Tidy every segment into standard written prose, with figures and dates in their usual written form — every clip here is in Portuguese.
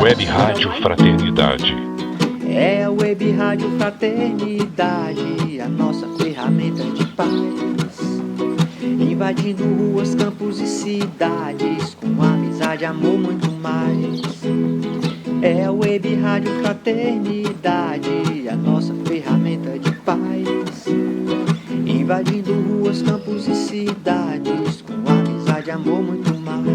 Web Rádio Fraternidade. É a Web Rádio Fraternidade, a nossa ferramenta de paz. Invadindo ruas, campos e cidades, com amizade, amor, muito mais. É a Web Rádio Fraternidade, a nossa ferramenta de paz. Invadindo ruas, campos e cidades, com amizade, amor, muito mais.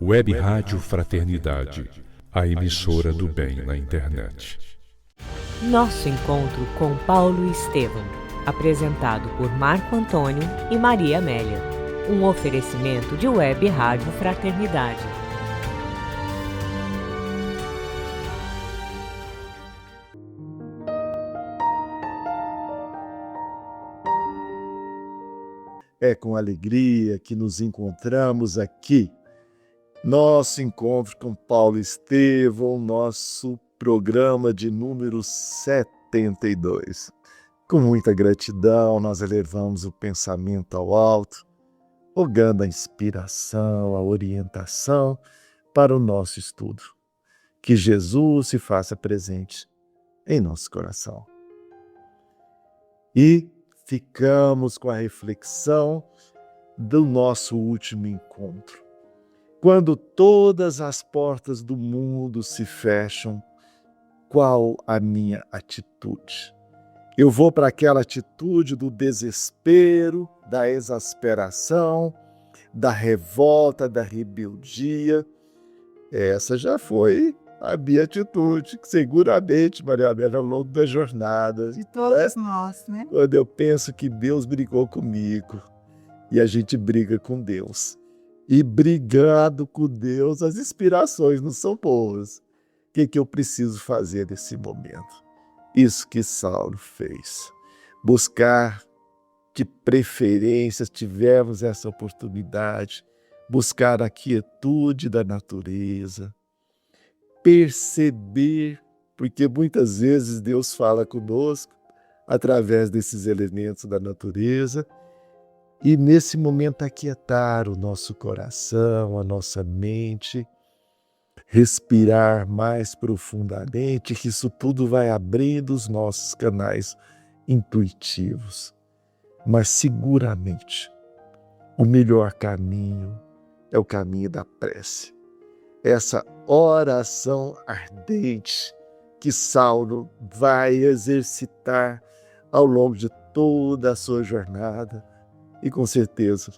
Web Rádio Fraternidade, a emissora do bem na internet. Nosso encontro com Paulo Estevão, apresentado por Marco Antônio e Maria Amélia. Um oferecimento de Web Rádio Fraternidade. É com alegria que nos encontramos aqui. Nosso encontro com Paulo Estevão, nosso programa de número 72. Com muita gratidão, nós elevamos o pensamento ao alto, rogando a inspiração, a orientação para o nosso estudo. Que Jesus se faça presente em nosso coração. E ficamos com a reflexão do nosso último encontro. Quando todas as portas do mundo se fecham, qual a minha atitude? Eu vou para aquela atitude do desespero, da exasperação, da revolta, da rebeldia. Essa já foi a minha atitude, seguramente, Maria Amélia, ao longo da jornada. De todos nós, né? Quando eu penso que Deus brigou comigo e a gente briga com Deus. E brigado com Deus, as inspirações não são boas. O que eu preciso fazer nesse momento? Isso que Saulo fez. Buscar, de preferência, tivermos essa oportunidade, buscar a quietude da natureza, perceber, porque muitas vezes Deus fala conosco através desses elementos da natureza, e nesse momento aquietar o nosso coração, a nossa mente, respirar mais profundamente, que isso tudo vai abrindo os nossos canais intuitivos. Mas seguramente o melhor caminho é o caminho da prece. Essa oração ardente que Saulo vai exercitar ao longo de toda a sua jornada, e com certeza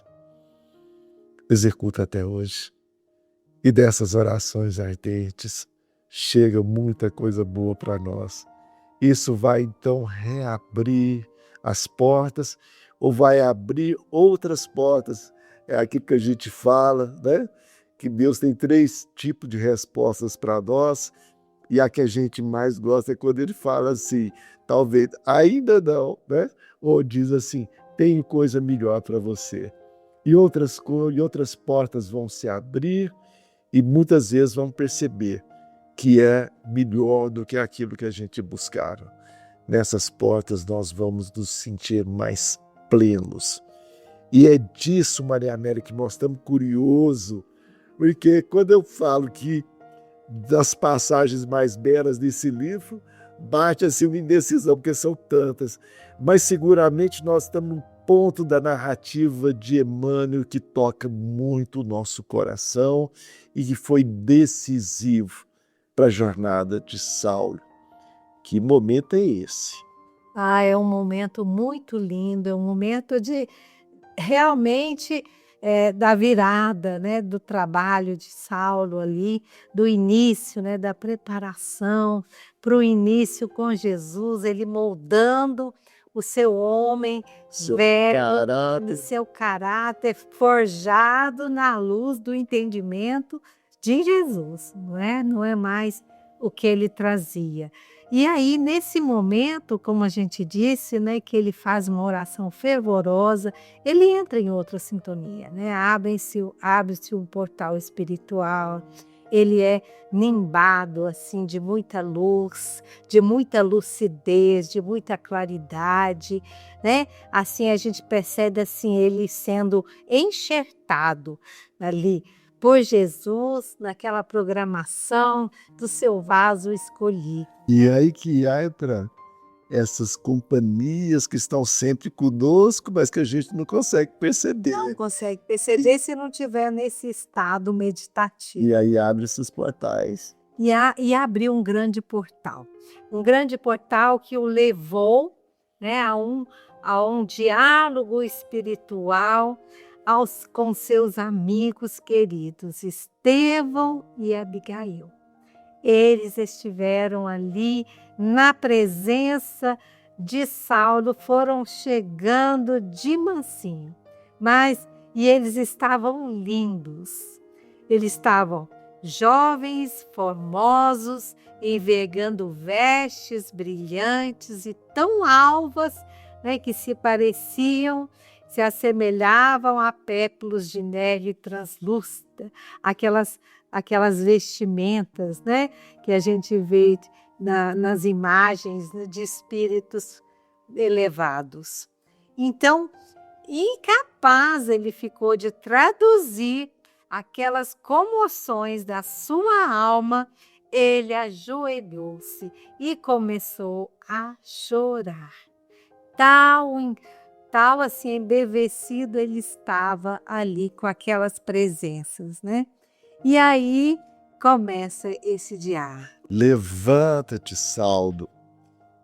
executa até hoje. E dessas orações ardentes chega muita coisa boa para nós. Isso vai então reabrir as portas ou vai abrir outras portas. É aqui que a gente fala, né? Que Deus tem 3 tipos de respostas para nós, e a que a gente mais gosta é quando ele fala assim, talvez ainda não, né? Ou diz assim, tem coisa melhor para você. E outras portas vão se abrir e muitas vezes vão perceber que é melhor do que aquilo que a gente buscava. Nessas portas nós vamos nos sentir mais plenos. E é disso, Maria Amélia, que nós estamos curiosos, porque quando eu falo que das passagens mais belas desse livro, bate assim uma indecisão, porque são tantas. Mas seguramente nós estamos num ponto da narrativa de Emmanuel que toca muito o nosso coração e que foi decisivo para a jornada de Saulo. Que momento é esse? É um momento muito lindo, é um momento de realmente da virada, né, do trabalho de Saulo ali, do início, né, da preparação para o início com Jesus, ele moldando o seu homem velho, seu caráter forjado na luz do entendimento de Jesus, não é mais o que ele trazia. E aí, nesse momento, como a gente disse, né, que ele faz uma oração fervorosa, ele entra em outra sintonia, né? Abre-se um portal espiritual, ele é nimbado assim de muita luz, de muita lucidez, de muita claridade, né? Assim a gente percebe assim ele sendo enxertado ali por Jesus naquela programação do seu vaso escolhido. E aí que entra essas companhias que estão sempre conosco, mas que a gente não consegue perceber. Não consegue perceber se não tiver nesse estado meditativo. E aí abre esses portais. E abriu um grande portal que o levou, né, a um diálogo espiritual com seus amigos queridos, Estevão e Abigail. Eles estiveram ali na presença de Saulo, foram chegando de mansinho, e eles estavam lindos, eles estavam jovens, formosos, envergando vestes brilhantes e tão alvas, né, que se assemelhavam a pétalas de neve translúcida, aquelas vestimentas, né, que a gente vê nas imagens, né, de espíritos elevados. Então, incapaz ele ficou de traduzir aquelas comoções da sua alma, ele ajoelhou-se e começou a chorar. Tal assim embevecido ele estava ali com aquelas presenças, né? E aí começa esse diálogo. Levanta-te, Saulo,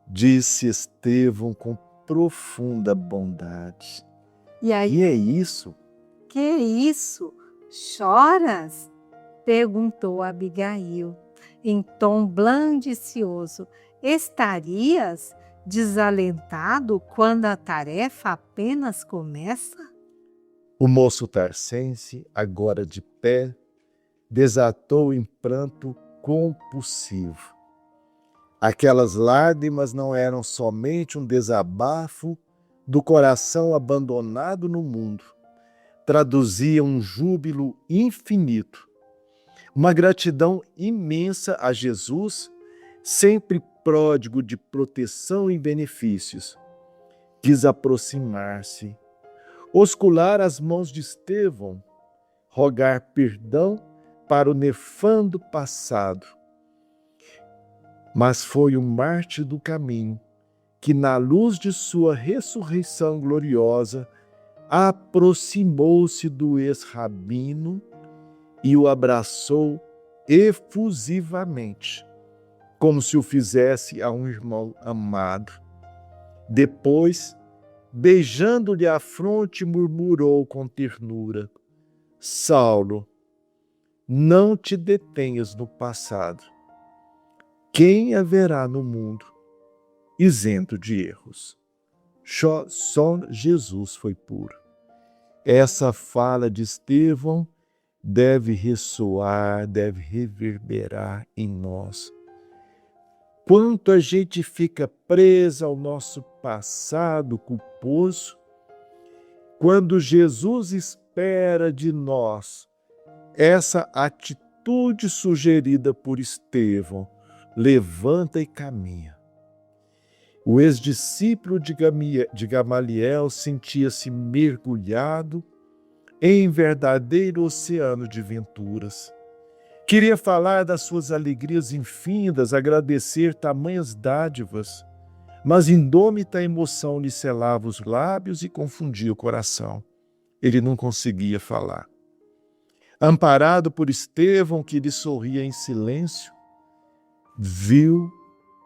disse Estevão com profunda bondade. E aí, que é isso? Que isso? Choras? Perguntou Abigail, em tom blandicioso. Estarias desalentado quando a tarefa apenas começa? O moço tarcense, agora de pé, desatou em pranto compulsivo. Aquelas lágrimas não eram somente um desabafo do coração abandonado no mundo, traduziam um júbilo infinito, uma gratidão imensa a Jesus, sempre pródigo de proteção e benefícios. Quis aproximar-se, oscular as mãos de Estevão, rogar perdão para o nefando passado. Mas foi o mártir do caminho que, na luz de sua ressurreição gloriosa, aproximou-se do ex-rabino e o abraçou efusivamente, como se o fizesse a um irmão amado. Depois, beijando-lhe a fronte, murmurou com ternura: Saulo, não te detenhas no passado. Quem haverá no mundo isento de erros? Só Jesus foi puro. Essa fala de Estevão deve ressoar, deve reverberar em nós. Quanto a gente fica presa ao nosso passado culposo, quando Jesus espera de nós essa atitude sugerida por Estevão: levanta e caminha. O ex-discípulo de Gamaliel sentia-se mergulhado em verdadeiro oceano de venturas. Queria falar das suas alegrias infindas, agradecer tamanhas dádivas, mas indômita emoção lhe selava os lábios e confundia o coração. Ele não conseguia falar. Amparado por Estevão, que lhe sorria em silêncio, viu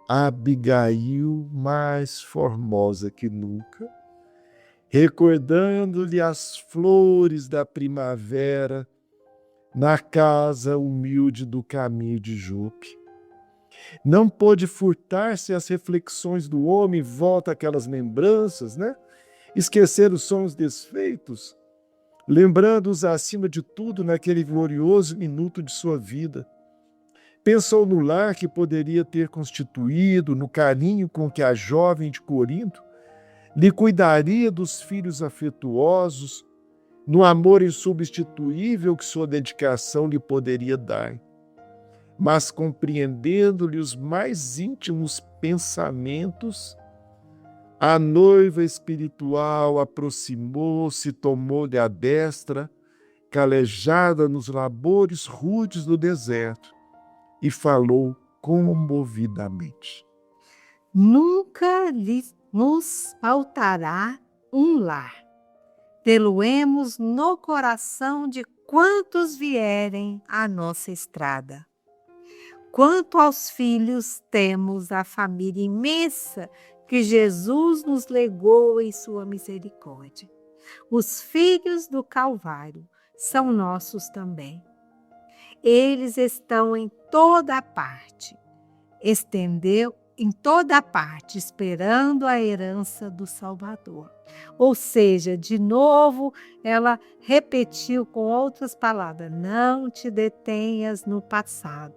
Abigail mais formosa que nunca, recordando-lhe as flores da primavera na casa humilde do caminho de Jope. Não pôde furtar-se às reflexões do homem, volta àquelas lembranças, né? Esquecer os sonhos desfeitos, lembrando-os acima de tudo naquele glorioso minuto de sua vida. Pensou no lar que poderia ter constituído, no carinho com que a jovem de Corinto lhe cuidaria dos filhos afetuosos, no amor insubstituível que sua dedicação lhe poderia dar. Mas compreendendo-lhe os mais íntimos pensamentos, a noiva espiritual aproximou-se, tomou-lhe a destra, calejada nos labores rudes do deserto, e falou comovidamente: Nunca nos faltará um lar. Tê-lo-emos no coração de quantos vierem à nossa estrada. Quanto aos filhos, temos a família imensa que Jesus nos legou em sua misericórdia. Os filhos do Calvário são nossos também. Eles estão em toda parte. Estendeu em toda parte, esperando a herança do Salvador. Ou seja, de novo, ela repetiu com outras palavras: não te detenhas no passado.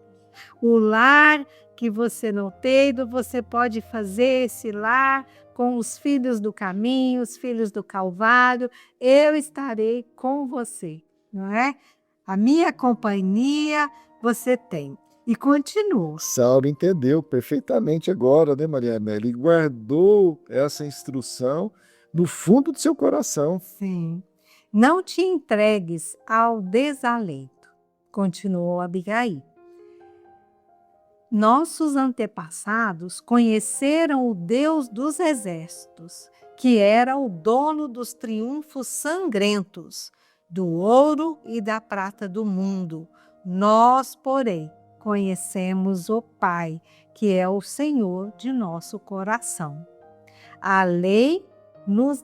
O lar que você não teve, você pode fazer esse lar com os filhos do caminho, os filhos do Calvário. Eu estarei com você, não é? A minha companhia você tem. E continua. Saulo entendeu perfeitamente agora, né, Maria Amélia? E guardou essa instrução no fundo do seu coração. Sim. Não te entregues ao desalento, continuou Abigail. Nossos antepassados conheceram o Deus dos exércitos, que era o dono dos triunfos sangrentos, do ouro e da prata do mundo. Nós, porém, conhecemos o Pai, que é o Senhor de nosso coração. A lei nos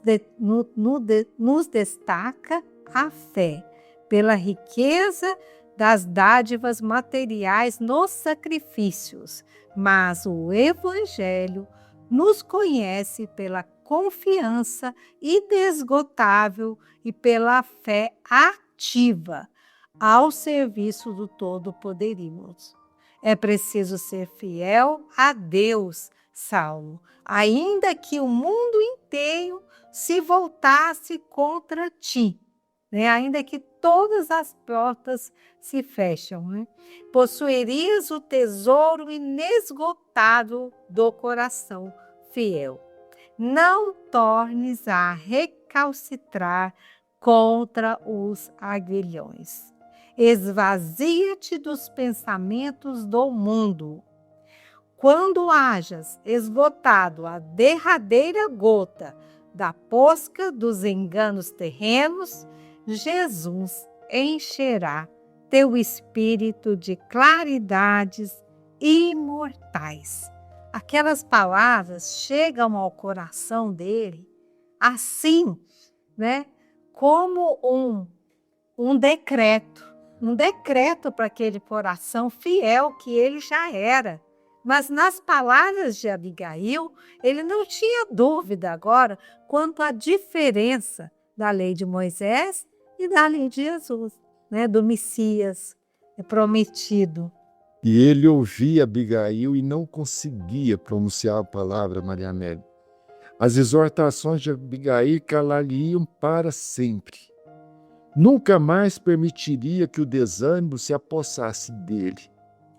destaca a fé pela riqueza das dádivas materiais nos sacrifícios, mas o Evangelho nos conhece pela confiança inesgotável e pela fé ativa ao serviço do Todo-Poderoso. É preciso ser fiel a Deus, Saulo, ainda que o mundo inteiro se voltasse contra ti, né? Ainda que todas as portas se fecham, né? Possuirias o tesouro inesgotável do coração fiel. Não tornes a recalcitrar contra os aguilhões. Esvazia-te dos pensamentos do mundo. Quando hajas esgotado a derradeira gota da posca dos enganos terrenos, Jesus encherá teu espírito de claridades imortais. Aquelas palavras chegam ao coração dele assim, né? Como um decreto para aquele coração fiel que ele já era. Mas nas palavras de Abigail, ele não tinha dúvida agora quanto à diferença da lei de Moisés e da lei de Jesus, né? Do Messias prometido. E ele ouvia Abigail e não conseguia pronunciar a palavra, Maria Amélia. As exortações de Abigail calariam para sempre. Nunca mais permitiria que o desânimo se apossasse dele.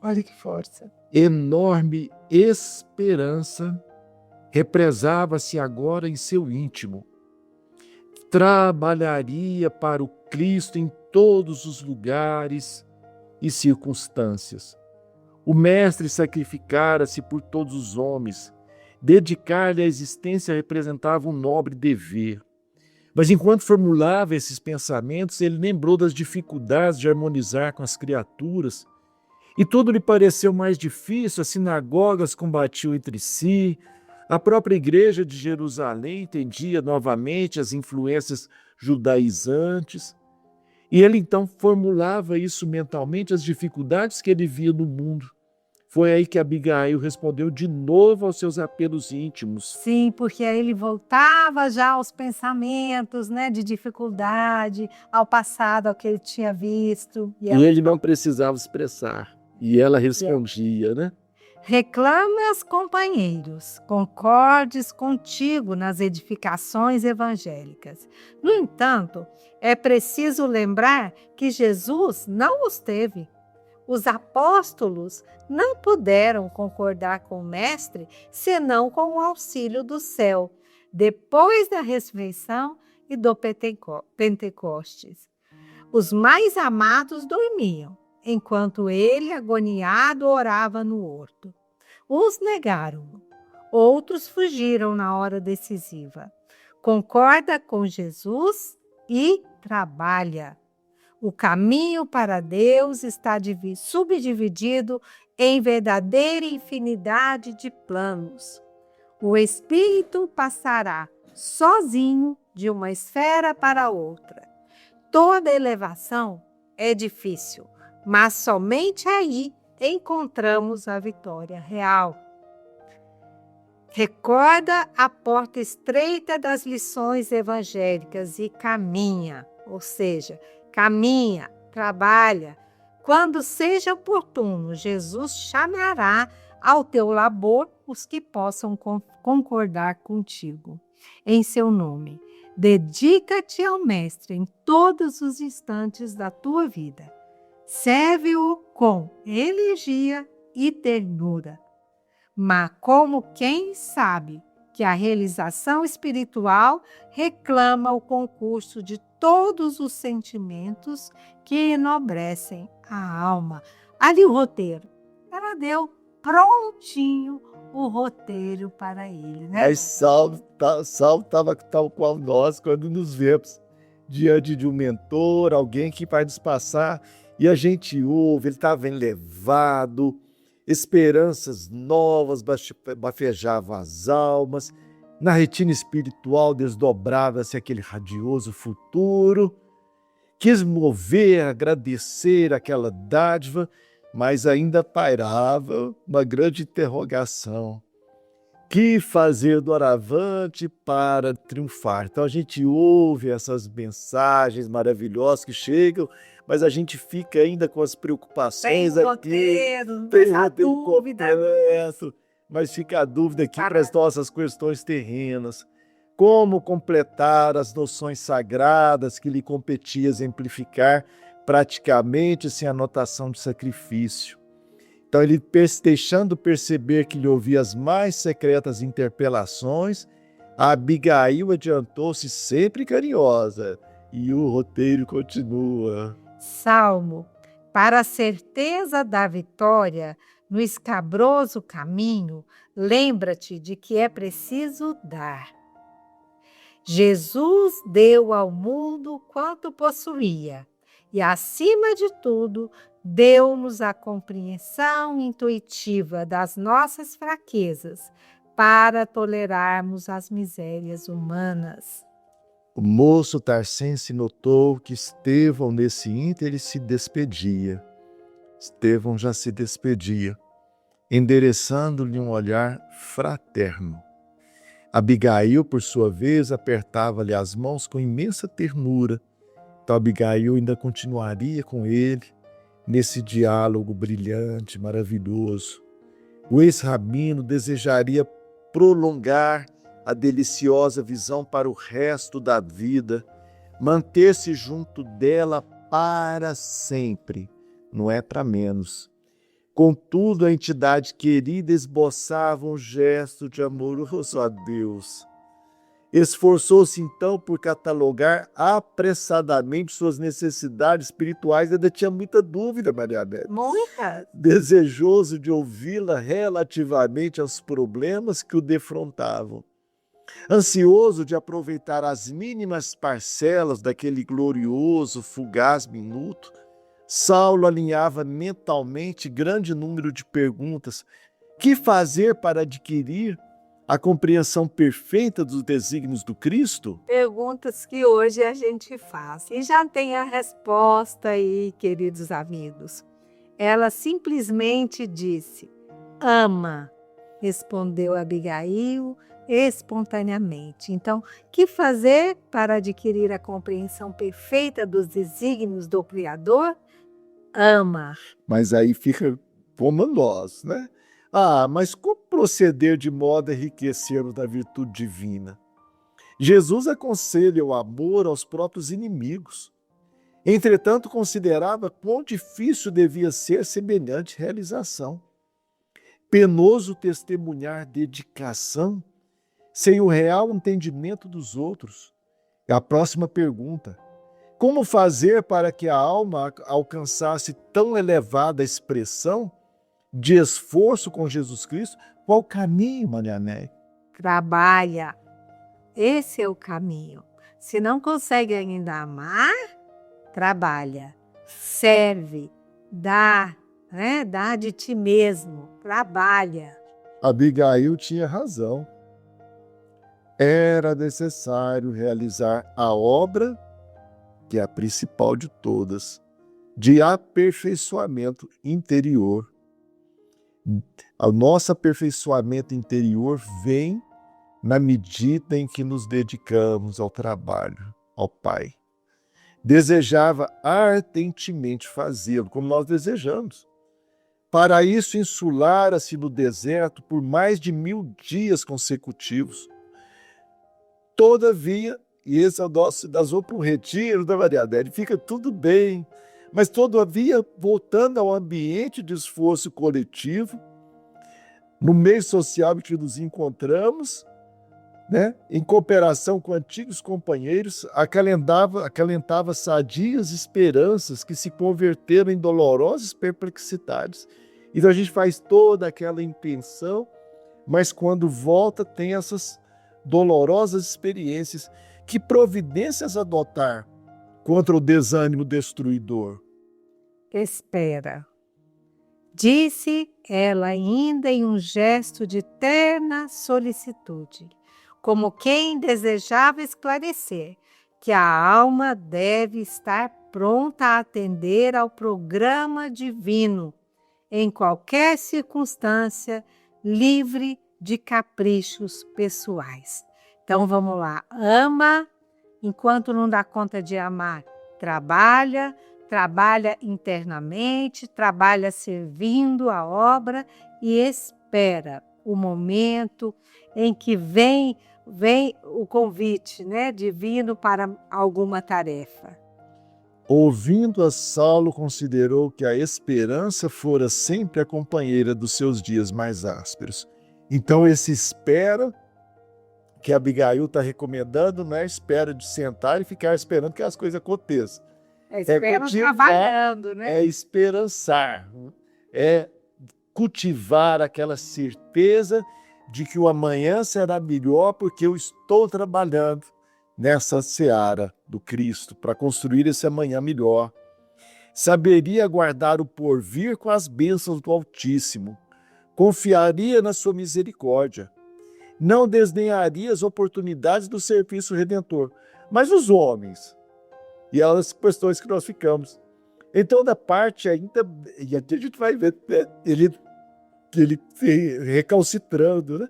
Olha que força. Enorme esperança represava-se agora em seu íntimo. Trabalharia para o Cristo em todos os lugares e circunstâncias. O Mestre sacrificara-se por todos os homens. Dedicar-lhe a existência representava um nobre dever. Mas enquanto formulava esses pensamentos, ele lembrou das dificuldades de harmonizar com as criaturas. E tudo lhe pareceu mais difícil, as sinagogas combatiam entre si, a própria igreja de Jerusalém entendia novamente as influências judaizantes. E ele então formulava isso mentalmente, as dificuldades que ele via no mundo. Foi aí que Abigail respondeu de novo aos seus apelos íntimos. Sim, porque aí ele voltava já aos pensamentos, né, de dificuldade, ao passado, ao que ele tinha visto. E ele não precisava expressar. E ela respondia, né? Reclamas, companheiros, concordes contigo nas edificações evangélicas. No entanto, é preciso lembrar que Jesus não os teve. Os apóstolos não puderam concordar com o Mestre senão com o auxílio do céu, depois da ressurreição e do Pentecostes. Os mais amados dormiam, enquanto ele, agoniado, orava no horto. Uns negaram, outros fugiram na hora decisiva. Concorda com Jesus e trabalha. O caminho para Deus está subdividido em verdadeira infinidade de planos. O Espírito passará sozinho de uma esfera para outra. Toda elevação é difícil, mas somente aí encontramos a vitória real. Recorda a porta estreita das lições evangélicas e caminha, ou seja, caminha, trabalha. Quando seja oportuno, Jesus chamará ao teu labor os que possam concordar contigo. Em seu nome, dedica-te ao Mestre em todos os instantes da tua vida. Serve-o com energia e ternura, mas como quem sabe que a realização espiritual reclama o concurso de todos os sentimentos que enobrecem a alma. Ali o roteiro. Ela deu prontinho o roteiro para ele, né? Aí Saulo estava tal qual nós quando nos vemos diante de um mentor, alguém que vai nos passar, e a gente ouve, ele estava elevado, esperanças novas bafejavam as almas, na retina espiritual desdobrava-se aquele radioso futuro. Quis mover, agradecer aquela dádiva, mas ainda pairava uma grande interrogação. Que fazer doravante para triunfar? Então a gente ouve essas mensagens maravilhosas que chegam, mas a gente fica ainda com as preocupações Tem aqui. roteiro, Tem a roteiro dúvida. completo, mas fica a dúvida aqui para as nossas questões terrenas. Como completar as noções sagradas que lhe competia exemplificar praticamente sem anotação de sacrifício? Então, ele deixando perceber que lhe ouvia as mais secretas interpelações, a Abigail adiantou-se sempre carinhosa. E o roteiro continua. Salmo, para a certeza da vitória no escabroso caminho, lembra-te de que é preciso dar. Jesus deu ao mundo quanto possuía e, acima de tudo, deu-nos a compreensão intuitiva das nossas fraquezas para tolerarmos as misérias humanas. O moço tarcense notou que Estevão, nesse íntere, se despedia. Estevão já se despedia, endereçando-lhe um olhar fraterno. Abigail, por sua vez, apertava-lhe as mãos com imensa ternura. Então Abigail ainda continuaria com ele nesse diálogo brilhante, maravilhoso. O ex-rabino desejaria prolongar a deliciosa visão para o resto da vida, manter-se junto dela para sempre, não é para menos. Contudo, a entidade querida esboçava um gesto de amoroso adeus. Esforçou-se então por catalogar apressadamente suas necessidades espirituais. Ainda tinha muita dúvida, Maria Amélia. Muitas. Desejoso de ouvi-la relativamente aos problemas que o defrontavam. Ansioso de aproveitar as mínimas parcelas daquele glorioso, fugaz minuto, Saulo alinhava mentalmente grande número de perguntas. Que fazer para adquirir a compreensão perfeita dos desígnios do Cristo? Perguntas que hoje a gente faz. E já tem a resposta aí, queridos amigos. Ela simplesmente disse: ama, respondeu Abigail espontaneamente. Então, que fazer para adquirir a compreensão perfeita dos desígnios do Criador? Ama. Mas aí fica como nós, né? Mas como proceder de modo a enriquecer-nos da virtude divina? Jesus aconselha o amor aos próprios inimigos. Entretanto, considerava quão difícil devia ser semelhante realização. Penoso testemunhar dedicação sem o real entendimento dos outros. A próxima pergunta: como fazer para que a alma alcançasse tão elevada expressão de esforço com Jesus Cristo? Qual o caminho, Marianéia? Trabalha. Esse é o caminho. Se não consegue ainda amar, trabalha, serve, dá, né? Dá de ti mesmo, trabalha. Abigail tinha razão. Era necessário realizar a obra, que é a principal de todas, de aperfeiçoamento interior. O nosso aperfeiçoamento interior vem na medida em que nos dedicamos ao trabalho, ao Pai. Desejava ardentemente fazê-lo, como nós desejamos. Para isso, insulara-se no deserto por mais de 1000 dias consecutivos. Todavia, e esse é o nosso, nós vamos para um retiro da Marianéia, fica tudo bem, mas todavia, voltando ao ambiente de esforço coletivo, no meio social em que nos encontramos, né, em cooperação com antigos companheiros, acalentava sadias esperanças que se converteram em dolorosas perplexidades. Então a gente faz toda aquela intenção, mas quando volta tem essas dolorosas experiências. Que providências adotar contra o desânimo destruidor? Espera. Disse ela ainda em um gesto de terna solicitude, como quem desejava esclarecer que a alma deve estar pronta a atender ao programa divino, em qualquer circunstância, livre de caprichos pessoais. Então vamos lá, ama enquanto não dá conta de amar, trabalha internamente, trabalha servindo a obra e espera o momento em que vem o convite, né, divino para alguma tarefa. Ouvindo-a, Saulo considerou que a esperança fora sempre a companheira dos seus dias mais ásperos. Então esse espera que a Abigail está recomendando, não é espera de sentar e ficar esperando que as coisas aconteçam. Espera trabalhando, né? É esperançar, é cultivar aquela certeza de que o amanhã será melhor porque eu estou trabalhando nessa seara do Cristo para construir esse amanhã melhor. Saberia guardar o porvir com as bênçãos do Altíssimo, confiaria na sua misericórdia, não desdenharia as oportunidades do serviço redentor. Mas os homens, e as questões que nós ficamos. Então, da parte ainda, e a gente vai ver ele recalcitrando, né?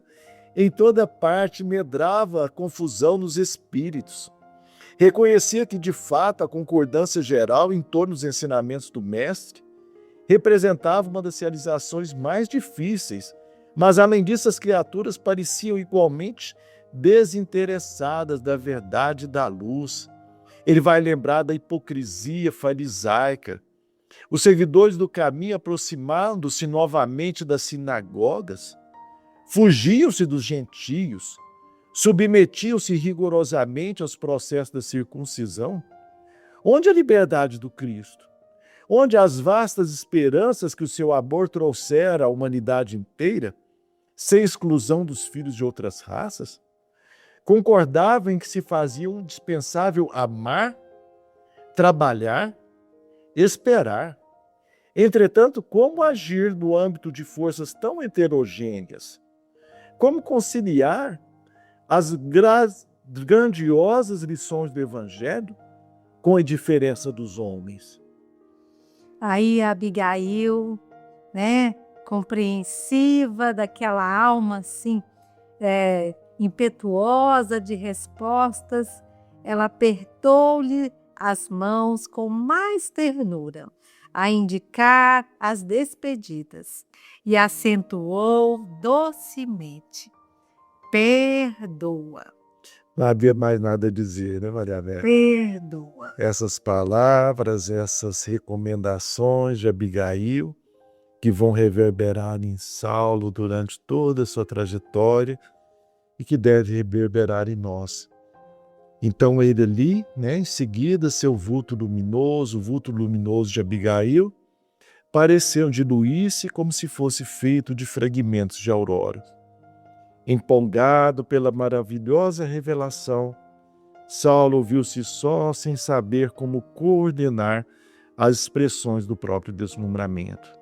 Em toda parte medrava a confusão nos espíritos. Reconhecia que, de fato, a concordância geral em torno dos ensinamentos do Mestre representava uma das realizações mais difíceis, mas, além disso, as criaturas pareciam igualmente desinteressadas da verdade e da luz. Ele vai lembrar da hipocrisia farisaica. Os seguidores do caminho, aproximando-se novamente das sinagogas, fugiam-se dos gentios, submetiam-se rigorosamente aos processos da circuncisão. Onde a liberdade do Cristo? Onde as vastas esperanças que o seu amor trouxera à humanidade inteira, sem exclusão dos filhos de outras raças? Concordavam em que se fazia indispensável amar, trabalhar, esperar. Entretanto, como agir no âmbito de forças tão heterogêneas? Como conciliar as grandiosas lições do Evangelho com a indiferença dos homens? Aí a Abigail, né, compreensiva daquela alma assim, impetuosa de respostas, ela apertou-lhe as mãos com mais ternura, a indicar as despedidas, e acentuou docemente: perdoa, Não havia mais nada a dizer, né, Maria Amélia? perdoa. Essas palavras, essas recomendações de Abigail, que vão reverberar em Saulo durante toda a sua trajetória e que deve reverberar em nós. Então ele ali, né, em seguida, seu vulto luminoso, o vulto luminoso de Abigail, pareceu diluir-se como se fosse feito de fragmentos de aurora. Empolgado pela maravilhosa revelação, Saulo viu-se só, sem saber como coordenar as expressões do próprio deslumbramento.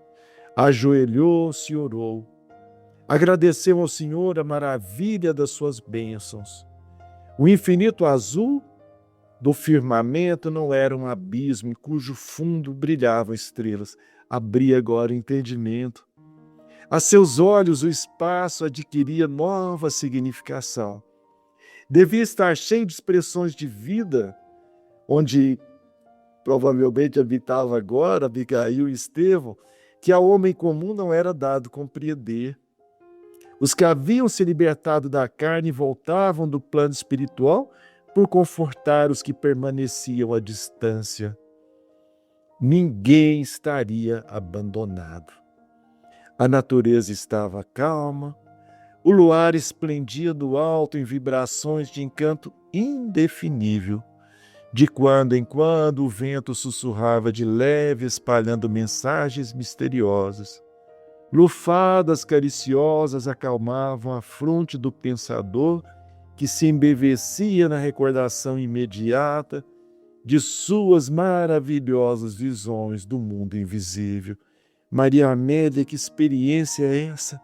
Ajoelhou-se e orou. Agradeceu ao Senhor a maravilha das suas bênçãos. O infinito azul do firmamento não era um abismo em cujo fundo brilhavam estrelas. Abria agora o entendimento. A seus olhos o espaço adquiria nova significação. Devia estar cheio de expressões de vida, onde provavelmente habitava agora Abigail e Estevão, que ao homem comum não era dado compreender. Os que haviam se libertado da carne voltavam do plano espiritual por confortar os que permaneciam à distância. Ninguém estaria abandonado. A natureza estava calma, o luar esplendia do alto em vibrações de encanto indefinível. De quando em quando o vento sussurrava de leve, espalhando mensagens misteriosas. Lufadas cariciosas acalmavam a fronte do pensador, que se embevecia na recordação imediata de suas maravilhosas visões do mundo invisível. Maria Amélia, que experiência é essa?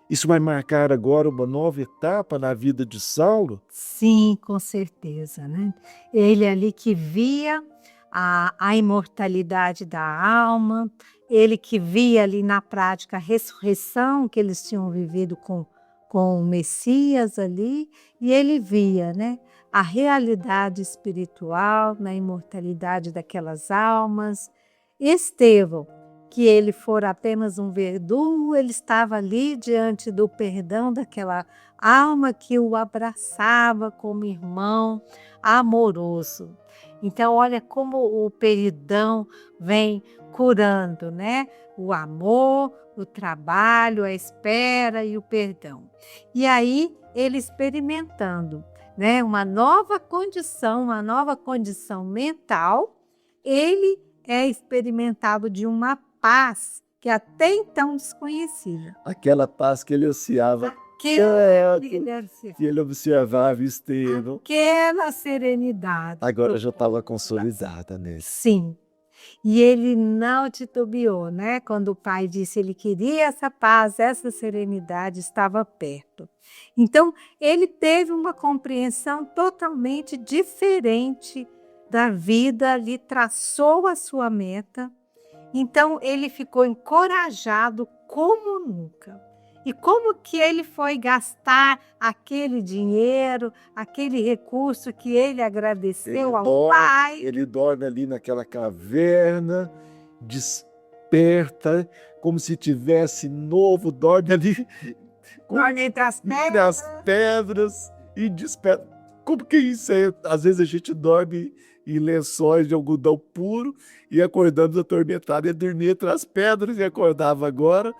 Isso vai marcar agora uma nova etapa na vida de Saulo? Sim, com certeza, né? Ele ali que via a imortalidade da alma, ele que via ali na prática a ressurreição que eles tinham vivido com o Messias ali, e ele via, né, a realidade espiritual na imortalidade daquelas almas. Estevão, que ele fora apenas um verdugo, ele estava ali diante do perdão daquela alma que o abraçava como irmão amoroso. Então, olha como o perdão vem curando, né? O amor, o trabalho, a espera e o perdão. E aí, ele experimentando, né, uma nova condição mental, ele é experimentado de uma paz que até então desconhecida. Aquela paz que ele ansiava, que ele observava Estevão. Aquela serenidade. Agora já estava consolidada nele. Sim. E ele não titubeou, né? Quando o pai disse ele queria essa paz, essa serenidade estava perto. Então, ele teve uma compreensão totalmente diferente da vida, ali traçou a sua meta. Então, ele ficou encorajado como nunca. E como que ele foi gastar aquele dinheiro, aquele recurso que ele agradeceu ao pai? Ele dorme ali naquela caverna, desperta, como se tivesse novo, dorme ali. Dorme entre as pedras e desperta. Como que isso é? Às vezes a gente dorme em lençóis de algodão puro e acordamos atormentado. Ia dormir entre as pedras e acordava agora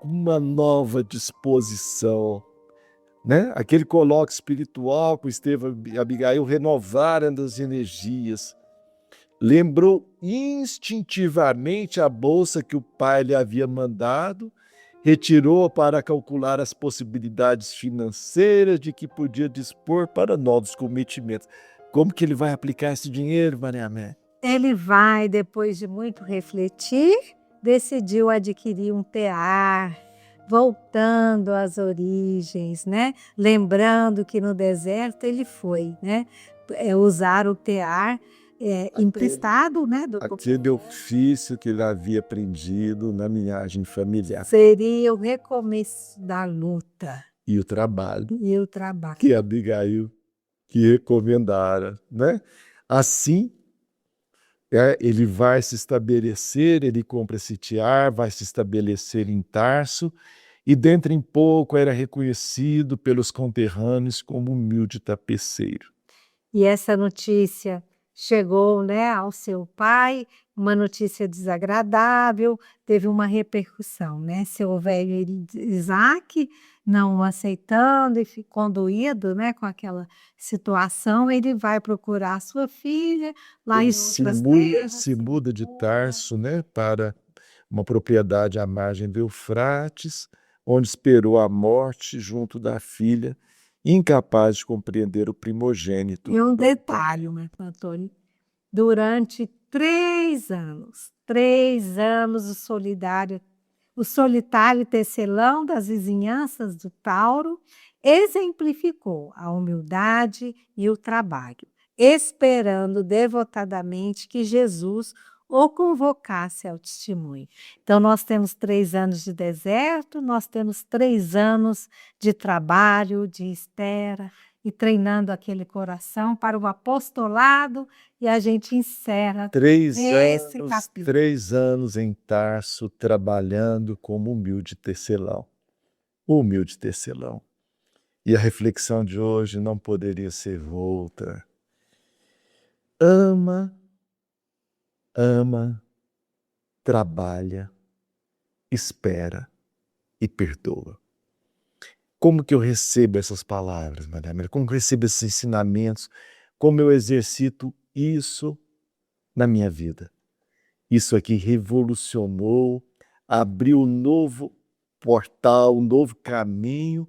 com uma nova disposição, né? Aquele colóquio espiritual com Estevão e Abigail renovaram as energias. Lembrou instintivamente a bolsa que o pai lhe havia mandado, retirou para calcular as possibilidades financeiras de que podia dispor para novos cometimentos. Como que ele vai aplicar esse dinheiro, Maria Amélia? Ele vai, depois de muito refletir, decidiu adquirir um tear, voltando às origens, né? Lembrando que no deserto ele foi, né? Usar o tear emprestado, né? Aquele ofício que ele havia aprendido na linhagem familiar. Seria o recomeço da luta. E o trabalho. E o trabalho. Que Abigail que recomendara, né? Assim, Ele vai se estabelecer, ele compra esse tiar, vai se estabelecer em Tarso, e dentro em pouco era reconhecido pelos conterrâneos como humilde tapeceiro. E essa notícia chegou, né, ao seu pai, uma notícia desagradável, teve uma repercussão, né? Seu velho Isaac não o aceitando e ficou doído, né, com aquela situação, ele vai procurar sua filha lá em Ele outras terras. se muda de Tarso, né, para uma propriedade à margem do Eufrates, onde esperou a morte junto da filha, incapaz de compreender o primogênito. E um detalhe, Marco Antônio, durante 3 anos, o solitário tecelão das vizinhanças do Tauro exemplificou a humildade e o trabalho, esperando devotadamente que Jesus o convocasse ao testemunho. Então, nós temos 3 anos de deserto, nós temos 3 anos de trabalho, de espera, e treinando aquele coração para o apostolado, e a gente encerra 3 esse anos, capítulo. 3 anos em Tarso, trabalhando como humilde tecelão. O humilde tecelão. E a reflexão de hoje não poderia ser outra. Ama, trabalha, espera e perdoa. Como que eu recebo essas palavras, Maria Amélia? Como que eu recebo esses ensinamentos? Como eu exercito isso na minha vida? Isso aqui revolucionou, abriu um novo portal, um novo caminho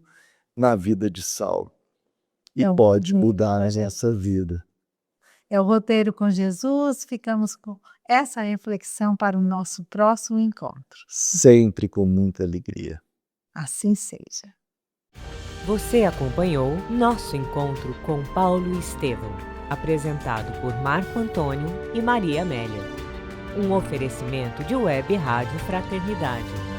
na vida de Saulo. E pode mudar essa vida. É o Roteiro com Jesus, ficamos com essa reflexão para o nosso próximo encontro. Sempre com muita alegria. Assim seja. Você acompanhou nosso encontro com Paulo Estevão, apresentado por Marco Antônio e Maria Amélia. Um oferecimento de Web Rádio Fraternidade.